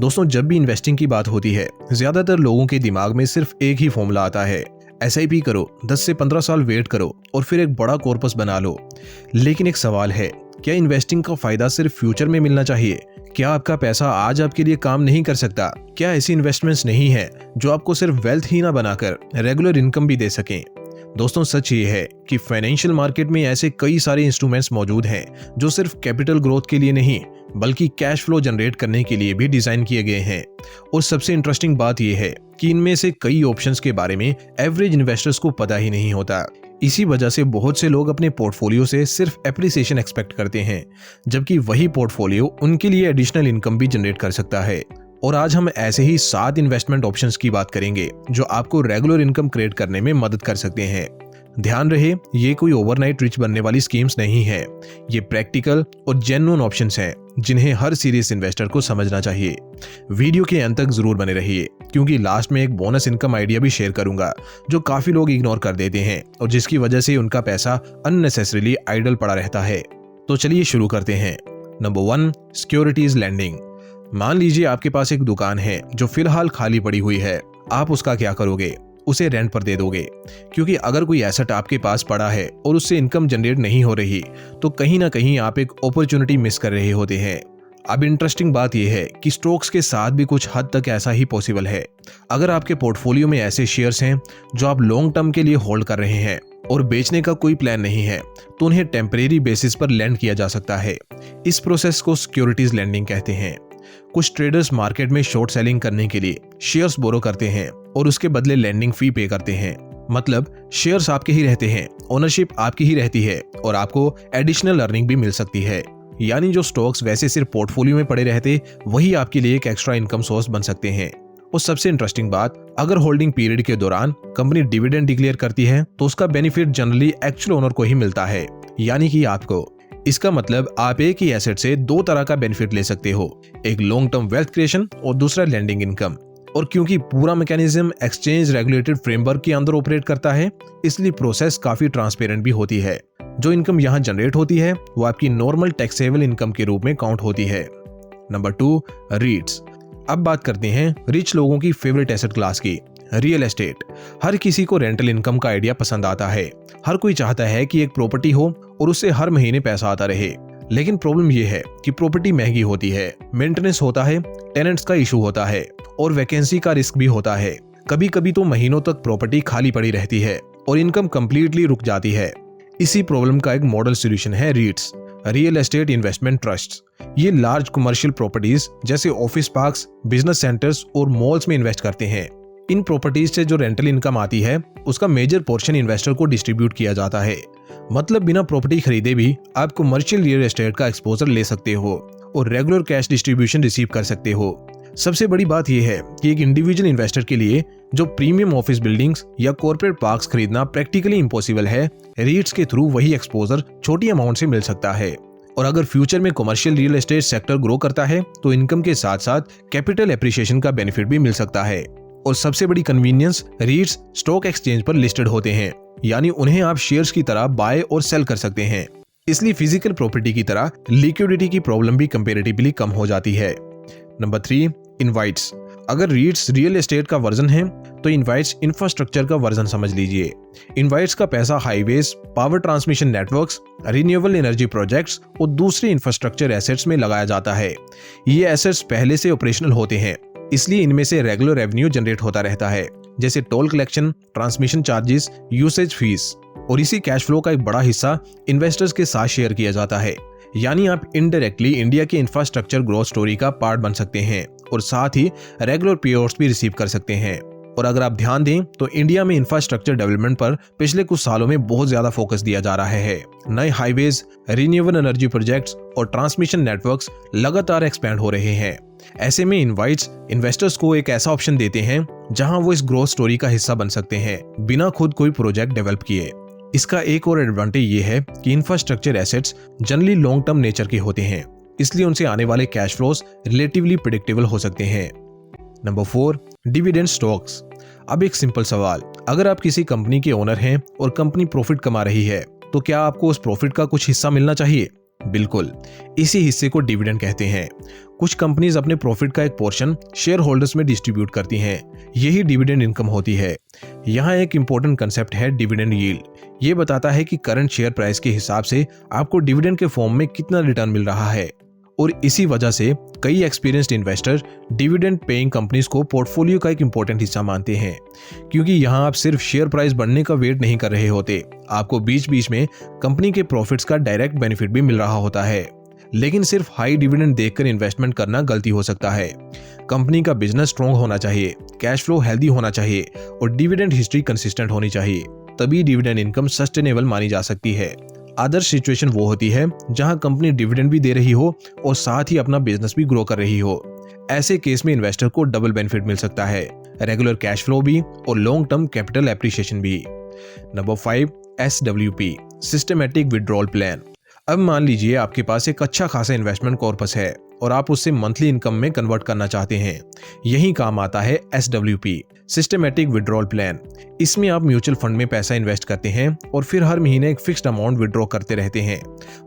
दोस्तों, जब भी इन्वेस्टिंग की बात होती है, ज्यादातर लोगों के दिमाग में सिर्फ एक ही फॉर्मूला आता है, एसआईपी करो, 10 से 15 साल वेट करो और फिर एक बड़ा कॉर्पस बना लो। लेकिन एक सवाल है, क्या इन्वेस्टिंग का फायदा सिर्फ फ्यूचर में मिलना चाहिए? क्या आपका पैसा आज आपके लिए काम नहीं कर सकता? क्या ऐसी इन्वेस्टमेंट्स नहीं है जो आपको सिर्फ वेल्थ ही ना बनाकर रेगुलर इनकम भी दे सकें? दोस्तों, सच ये है कि फाइनेंशियल मार्केट में ऐसे कई सारे इंस्ट्रूमेंट्स मौजूद हैं जो सिर्फ कैपिटल ग्रोथ के लिए नहीं बल्कि कैश फ्लो जनरेट करने के लिए भी डिजाइन किए गए हैं। और सबसे इंटरेस्टिंग बात यह है कि इनमें से कई ऑप्शंस के बारे में एवरेज इन्वेस्टर्स को पता ही नहीं होता। इसी वजह से बहुत से लोग अपने पोर्टफोलियो से सिर्फ एप्रिसिएशन एक्सपेक्ट करते हैं, जबकि वही पोर्टफोलियो उनके लिए एडिशनल इनकम भी जनरेट कर सकता है। और आज हम ऐसे ही 7 इन्वेस्टमेंट ऑप्शंस की बात करेंगे जो आपको रेगुलर इनकम क्रिएट करने में मदद कर सकते हैं। ध्यान रहे, ये कोई ओवरनाइट रिच बनने वाली स्कीम्स नहीं है। ये प्रैक्टिकल और जेन्युइन ऑप्शंस हैं जिन्हें हर सीरियस इन्वेस्टर को समझना चाहिए। वीडियो के अंत तक जरूर बने रहिए, क्योंकि लास्ट में एक बोनस इनकम आइडिया भी शेयर करूंगा जो काफी लोग इग्नोर कर देते हैं और जिसकी वजह से उनका पैसा अननेसेसरीली आइडल पड़ा रहता है। तो चलिए शुरू करते हैं। Number 1, securities lending. मान लीजिए आपके पास एक दुकान है जो फिलहाल खाली पड़ी हुई है। आप उसका क्या करोगे? उसे रेंट पर दे दोगे, क्योंकि अगर कोई एसेट आपके पास पड़ा है और उससे इनकम जनरेट नहीं हो रही तो कहीं ना कहीं आप एक अपॉर्चुनिटी मिस कर रहे होते हैं। अब इंटरेस्टिंग बात यह है कि स्टॉक्स के साथ भी कुछ हद तक ऐसा ही पॉसिबल है। अगर आपके पोर्टफोलियो में ऐसे शेयर्स हैं जो आप लॉन्ग टर्म के लिए होल्ड कर रहे हैं और बेचने का कोई प्लान नहीं है, तो उन्हें टेम्परेरी बेसिस पर लैंड किया जा सकता है। इस प्रोसेस को सिक्योरिटीज लैंडिंग कहते हैं। कुछ ट्रेडर्स मार्केट में शॉर्ट सेलिंग करने के लिए शेयर्स बोरो करते हैं और उसके बदले लैंडिंग फी पे करते हैं। मतलब शेयर्स आपके ही रहते हैं, ओनरशिप आपकी ही रहती है और आपको एडिशनल अर्निंग भी मिल सकती है। यानी जो स्टॉक्स वैसे सिर्फ पोर्टफोलियो में पड़े रहते, वही आपके लिए एक एक्स्ट्रा इनकम सोर्स बन सकते हैं। और सबसे इंटरेस्टिंग बात, अगर होल्डिंग पीरियड के दौरान कंपनी डिविडेंड डिक्लेयर करती है तो उसका बेनिफिट जनरली एक्चुअल ओनर को ही मिलता है, यानी कि आपको। इसका मतलब आप एक ही एसेट से 2 तरह का बेनिफिट ले सकते हो, एक लॉन्ग टर्म वेल्थ क्रिएशन और दूसरा लैंडिंग इनकम। और क्योंकि पूरा मैकेनिज्म एक्सचेंज रेगुलेटेड फ्रेमवर्क के अंदर ऑपरेट करता है, इसलिए प्रोसेस काफी ट्रांसपेरेंट भी होती है। जो इनकम यहाँ जनरेट होती है वो आपकी नॉर्मल टैक्सेबल इनकम के रूप में काउंट होती है। नंबर 2, रीट्स। अब बात करते हैं रिच लोगों की फेवरेट एसेट क्लास की, रियल एस्टेट। हर किसी को रेंटल इनकम का आइडिया पसंद आता है। हर कोई चाहता है कि एक प्रॉपर्टी हो और उससे हर महीने पैसा आता रहे। लेकिन प्रॉब्लम यह है कि प्रॉपर्टी महंगी होती है, मेंटेनेंस होता है, टेनेंट्स का इशू होता है और वैकेंसी का रिस्क भी होता है। कभी कभी तो महीनों तक प्रॉपर्टी खाली पड़ी रहती है और इनकम कंप्लीटली रुक जाती है। इसी प्रॉब्लम का एक मॉडल सॉल्यूशन है रीट्स, रियल एस्टेट इन्वेस्टमेंट ट्रस्ट। ये लार्ज कमर्शियल प्रॉपर्टीज जैसे ऑफिस पार्क्स, बिजनेस सेंटर्स और मॉल्स में इन्वेस्ट करते हैं। इन प्रॉपर्टीज से जो रेंटल इनकम आती है उसका मेजर पोर्शन इन्वेस्टर को डिस्ट्रीब्यूट किया जाता है। मतलब बिना प्रॉपर्टी खरीदे भी आप कमर्शियल रियल एस्टेट का एक्सपोजर ले सकते हो और रेगुलर कैश डिस्ट्रीब्यूशन रिसीव कर सकते हो। सबसे बड़ी बात यह है कि एक इंडिविजुअल इन्वेस्टर के लिए जो प्रीमियम ऑफिस बिल्डिंग्स या कॉर्पोरेट पार्क्स खरीदना प्रैक्टिकली इम्पॉसिबल है, रीट्स के थ्रू वही एक्सपोजर छोटी अमाउंट से मिल सकता है। और अगर फ्यूचर में commercial real estate sector grow करता है तो इनकम के साथ साथ कैपिटल एप्रिसिएशन का बेनिफिट भी मिल सकता है। और सबसे बड़ी कन्वीनियंस, रीट्स स्टॉक एक्सचेंज पर लिस्टेड होते हैं, यानी उन्हें आप शेयर्स की तरह बाय और सेल कर सकते हैं। इसलिए फिजिकल प्रॉपर्टी की तरह लिक्विडिटी की प्रॉब्लम भी कंपैरेटिवली कम हो जाती है। Number 3, invites. अगर रीट्स रियल एस्टेट का वर्जन है तो इनवाइट्स इंफ्रास्ट्रक्चर का वर्जन समझ लीजिए। इनवाइट्स का पैसा highways, power transmission networks, renewable energy projects और दूसरे इंफ्रास्ट्रक्चर एसेट्स में लगाया जाता है। ये एसेट्स पहले से ऑपरेशनल होते हैं, इसलिए इनमें से रेगुलर रेवेन्यू जनरेट होता रहता है, जैसे toll collection, transmission charges, usage fees. और इसी कैश फ्लो का एक बड़ा हिस्सा इन्वेस्टर्स के साथ शेयर किया जाता है। यानी आप इनडायरेक्टली इंडिया के इंफ्रास्ट्रक्चर ग्रोथ स्टोरी का पार्ट बन सकते हैं और साथ ही रेगुलर पेआउट्स भी रिसीव कर सकते हैं। और अगर आप ध्यान दें तो इंडिया में इंफ्रास्ट्रक्चर डेवलपमेंट पर पिछले कुछ सालों में बहुत ज्यादा फोकस दिया जा रहा है। नए हाईवेज, रिन्यूएबल एनर्जी प्रोजेक्ट्स और ट्रांसमिशन नेटवर्क्स लगातार एक्सपैंड हो रहे हैं। ऐसे में इनवाइट्स इन्वेस्टर्स को एक ऐसा ऑप्शन देते हैं जहां वो इस ग्रोथ स्टोरी का हिस्सा बन सकते हैं बिना खुद कोई प्रोजेक्ट डेवलप किए। इसका एक और एडवांटेज ये है कि infrastructure assets generally long term nature के होते हैं, इसलिए उनसे आने वाले कैश फ्लोज रिलेटिवली प्रेडिक्टेबल हो सकते हैं। Number 4, dividend stocks. अब एक सिंपल सवाल, अगर आप किसी कंपनी के ओनर हैं और कंपनी प्रॉफिट कमा रही है तो क्या आपको उस प्रॉफिट का कुछ हिस्सा मिलना चाहिए? बिल्कुल, इसी हिस्से को डिविडेंड कहते हैं। कुछ कंपनीज अपने प्रॉफिट का एक पोर्शन शेयर होल्डर्स में डिस्ट्रीब्यूट करती हैं, यही डिविडेंड इनकम होती है। यहाँ एक इंपॉर्टेंट कंसेप्ट है डिविडेंड यील्ड। ये बताता है कि करंट शेयर प्राइस के हिसाब से आपको डिविडेंड के फॉर्म में कितना रिटर्न मिल रहा है। और इसी वजह से कई experienced investor dividend paying companies को पोर्टफोलियो का एक इंपॉर्टेंट हिस्सा मानते हैं, क्योंकि यहाँ आप सिर्फ शेयर प्राइस बढ़ने का वेट नहीं कर रहे होते, आपको बीच बीच में कंपनी के प्रॉफिट्स का डायरेक्ट बेनिफिट भी मिल रहा होता है। लेकिन सिर्फ हाई डिविडेंड देखकर इन्वेस्टमेंट करना गलती हो सकता है। कंपनी का बिजनेस स्ट्रॉन्ग होना चाहिए, कैश फ्लो हेल्दी होना चाहिए और डिविडेंड हिस्ट्री कंसिस्टेंट होनी चाहिए, तभी डिविडेंड इनकम सस्टेनेबल मानी जा सकती है। आदर्श सिचुएशन वो होती है जहां कंपनी डिविडेंड भी दे रही हो और साथ ही अपना बिजनेस भी ग्रो कर रही हो। ऐसे केस में इन्वेस्टर को डबल बेनिफिट मिल सकता है, रेगुलर कैश फ्लो भी और लॉन्ग टर्म कैपिटल एप्रिसिएशन भी। Number 5, SWP systematic withdrawal plan. अब मान लीजिए आपके पास एक अच्छा खासा इन्वेस्टमेंट कॉर्पस है और आप उससे मंथली इनकम में कन्वर्ट करना चाहते हैं। यही काम आता है SWP सिस्टमैटिक विड्रॉल प्लान। इसमें आप म्यूचुअल फंड में पैसा इन्वेस्ट करते हैं और फिर हर महीने एक फिक्स्ड अमाउंट विड्रॉ करते रहते हैं।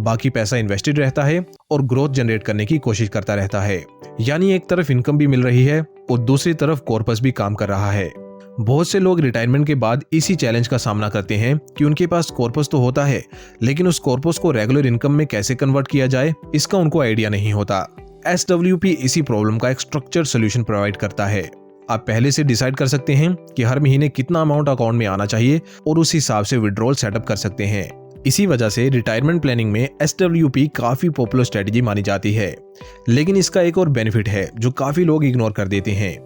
बाकी पैसा इन्वेस्टेड रहता है और ग्रोथ जनरेट करने की कोशिश करता रहता है। यानी एक तरफ इनकम भी मिल रही है और दूसरी तरफ कॉर्पस भी काम कर रहा है। बहुत से लोग रिटायरमेंट के बाद इसी चैलेंज का सामना करते हैं कि उनके पास कॉर्पस तो होता है, लेकिन उस कॉर्पस को रेगुलर इनकम में कैसे कन्वर्ट किया जाए, इसका उनको आइडिया नहीं होता। SWP इसी प्रॉब्लम का एक स्ट्रक्चर्ड सॉल्यूशन प्रोवाइड करता है। आप पहले से डिसाइड कर सकते हैं कि हर महीने कितना अमाउंट अकाउंट में आना चाहिए और उस हिसाब से विड्रॉल सेटअप कर सकते हैं। इसी वजह से रिटायरमेंट प्लानिंग में SWP काफी पॉपुलर स्ट्रेटजी मानी जाती है। लेकिन इसका एक और बेनिफिट है जो काफी लोग इग्नोर कर देते हैं।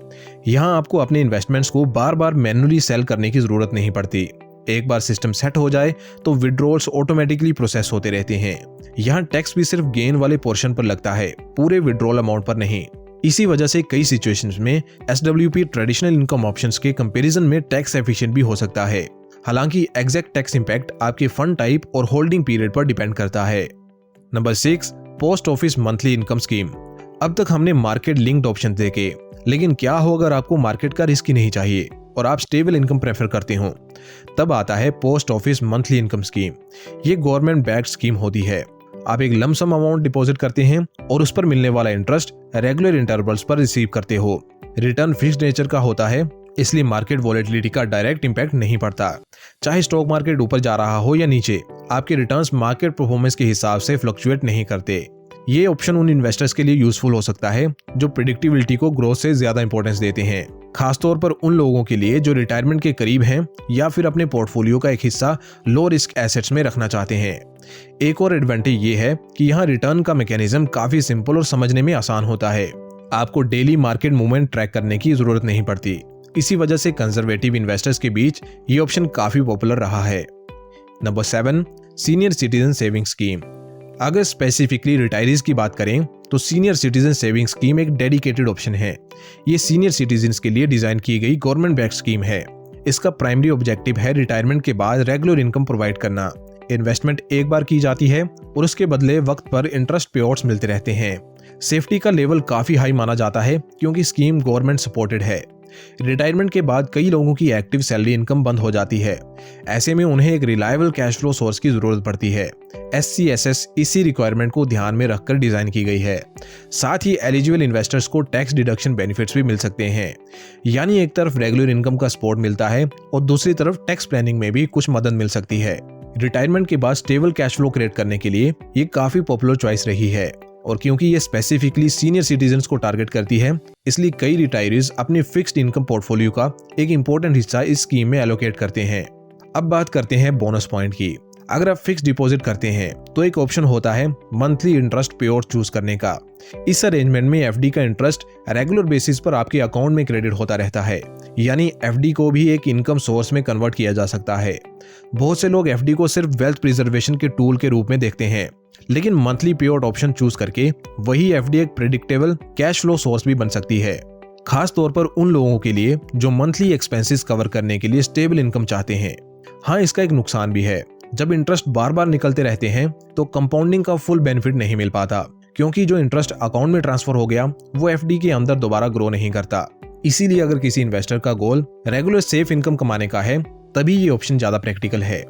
यहाँ आपको अपने इन्वेस्टमेंट्स को बार बार मैन्युअली सेल करने की जरूरत नहीं पड़ती। एक बार सिस्टम सेट हो जाए तो विड्रॉल्स ऑटोमेटिकली प्रोसेस होते रहते हैं। यहाँ टैक्स भी सिर्फ गेन वाले पोर्शन पर लगता है, पूरे विड्रॉल अमाउंट पर नहीं। इसी वजह से कई सिचुएशंस में SWP ट्रेडिशनल इनकम ऑप्शंस के कंपैरिजन में टैक्स एफिशिएंट भी हो सकता है। हालांकि एग्जैक्ट टैक्स इंपैक्ट आपके फंड टाइप और होल्डिंग पीरियड पर डिपेंड करता है। Number 6, post office monthly income scheme. अब तक हमने मार्केट लिंक्ड ऑप्शन देखे, लेकिन क्या हो अगर आपको मार्केट का रिस्क ही नहीं चाहिए और आप स्टेबल इनकम प्रेफर करते हो? तब आता है post office monthly income scheme. ये गवर्नमेंट बैक्ड स्कीम होती है। आप एक लमसम अमाउंट डिपॉजिट करते हैं और उस पर मिलने वाला इंटरेस्ट रेगुलर इंटरवल्स पर रिसीव करते हो। रिटर्न फिक्स्ड नेचर का होता है, इसलिए मार्केट वॉलेटिलिटी का डायरेक्ट इंपैक्ट नहीं पड़ता। चाहे स्टॉक मार्केट ऊपर जा रहा हो या नीचे, आपके रिटर्न्स मार्केट परफॉर्मेंस के हिसाब से फ्लक्चुएट नहीं करते। ये ऑप्शन उन इन्वेस्टर्स के लिए यूजफुल हो सकता है जो प्रेडिक्टिबिलिटी को ग्रोथ से ज्यादा इंपॉर्टेंस देते हैं, खासतौर पर उन लोगों के लिए जो रिटायरमेंट के करीब हैं या फिर अपने पोर्टफोलियो का एक हिस्सा लो रिस्क एसेट्स में रखना चाहते हैं। एक और एडवांटेज ये है कि यहाँ रिटर्न का मैकेनिज्म काफी सिंपल और समझने में आसान होता है। आपको डेली मार्केट मूवमेंट ट्रैक करने की जरूरत नहीं पड़ती। इसी वजह से कंजर्वेटिव इन्वेस्टर्स के बीच ये ऑप्शन काफी पॉपुलर रहा है। Number 7, senior citizen saving scheme. अगर स्पेसिफिकली रिटायरीज की बात करें तो सीनियर सिटीजन सेविंग स्कीम एक डेडिकेटेड ऑप्शन है। ये सीनियर सिटीजन्स के लिए डिजाइन की गई गवर्नमेंट बैक्ड स्कीम है। इसका प्राइमरी ऑब्जेक्टिव है रिटायरमेंट के बाद रेगुलर इनकम प्रोवाइड करना। इन्वेस्टमेंट एक बार की जाती है और उसके बदले वक्त पर इंटरेस्ट पेआउट्स मिलते रहते हैं। सेफ्टी का लेवल काफी हाई माना जाता है क्योंकि स्कीम गवर्नमेंट सपोर्टेड है। रिटायरमेंट के बाद कई लोगों की एक्टिव सैलरी इनकम बंद हो जाती है। ऐसे में उन्हें एक रिलायबल कैश फ्लो सोर्स की जरूरत पड़ती है। SCSS इसी रिक्वायरमेंट को ध्यान में रखकर डिजाइन की गई है। साथ ही एलिजिबल इन्वेस्टर्स को टैक्स डिडक्शन बेनिफिट्स भी मिल सकते हैं। यानी एक तरफ रेगुलर इनकम का सपोर्ट मिलता है और दूसरी तरफ टैक्स प्लानिंग में भी कुछ मदद मिल सकती है। रिटायरमेंट के बाद स्टेबल कैश फ्लो क्रिएट करने के लिए ये काफी पॉपुलर चॉइस रही है। और क्योंकि ये स्पेसिफिकली सीनियर सिटीजन्स को टारगेट करती है, इसलिए कई रिटायरीज अपने फिक्स्ड इनकम पोर्टफोलियो का एक इंपॉर्टेंट हिस्सा इस स्कीम में एलोकेट करते हैं। अब बात करते हैं बोनस पॉइंट की। अगर आप फिक्स डिपॉजिट करते हैं तो एक ऑप्शन होता है मंथली इंटरेस्ट पेआउट चूज करने का। इस अरेंजमेंट में FD का इंटरेस्ट रेगुलर बेसिस पर आपके अकाउंट में क्रेडिट होता रहता है। यानी FD को भी एक इनकम सोर्स में कन्वर्ट किया जा सकता है। बहुत से लोग FD को सिर्फ वेल्थ प्रिजर्वेशन के टूल के रूप में देखते हैं, लेकिन मंथली पेआउट ऑप्शन चूज करके वही FD एक प्रेडिक्टेबल कैश फ्लो सोर्स भी बन सकती है, खास तौर पर उन लोगों के लिए जो मंथली एक्सपेंसेस कवर करने के लिए स्टेबल इनकम चाहते हैं। हाँ, इसका एक नुकसान भी है। जब इंटरेस्ट बार बार निकलते रहते हैं तो कंपाउंडिंग का फुल बेनिफिट नहीं मिल पाता, क्योंकि जो इंटरेस्ट अकाउंट में ट्रांसफर हो गया वो FD के अंदर दोबारा ग्रो नहीं करता। इसीलिए अगर किसी इन्वेस्टर का गोल रेगुलर सेफ इनकम कमाने का है, तभी ये ऑप्शन ज्यादा प्रैक्टिकल है।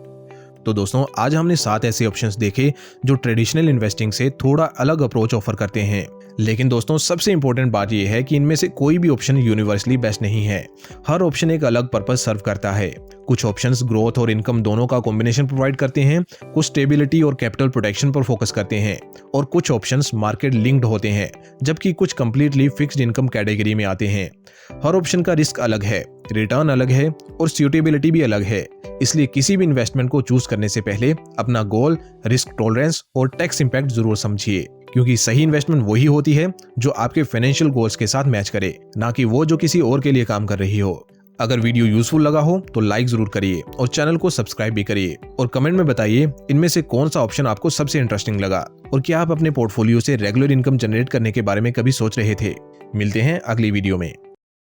तो दोस्तों आज हमने 7 ऐसे ऑप्शंस देखे जो ट्रेडिशनल इन्वेस्टिंग से थोड़ा अलग अप्रोच ऑफर करते हैं। लेकिन दोस्तों सबसे इंपॉर्टेंट बात यह है कि इनमें से कोई भी ऑप्शन यूनिवर्सली बेस्ट नहीं है। हर ऑप्शन एक अलग पर्पस सर्व करता है। कुछ ऑप्शंस ग्रोथ और इनकम दोनों का कॉम्बिनेशन प्रोवाइड करते हैं, कुछ स्टेबिलिटी और कैपिटल प्रोटेक्शन पर फोकस करते हैं और कुछ ऑप्शंस मार्केट लिंक्ड होते हैं, जबकि कुछ कंप्लीटली फिक्स्ड इनकम कैटेगरी में आते हैं। हर ऑप्शन का रिस्क अलग है, रिटर्न अलग है और सूटेबिलिटी भी अलग है। इसलिए किसी भी इन्वेस्टमेंट को चूज करने से पहले अपना गोल, रिस्क टॉलरेंस और टैक्स इंपैक्ट जरूर समझिए, क्योंकि सही इन्वेस्टमेंट वही होती है जो आपके फाइनेंशियल गोल्स के साथ मैच करे, ना कि वो जो किसी और के लिए काम कर रही हो। अगर वीडियो यूजफुल लगा हो तो लाइक जरूर करिए और चैनल को सब्सक्राइब भी करिए और कमेंट में बताइए इनमें से कौन सा ऑप्शन आपको सबसे इंटरेस्टिंग लगा और क्या आप अपने पोर्टफोलियो से रेगुलर इनकम जनरेट करने के बारे में कभी सोच रहे थे। मिलते हैं अगली वीडियो में।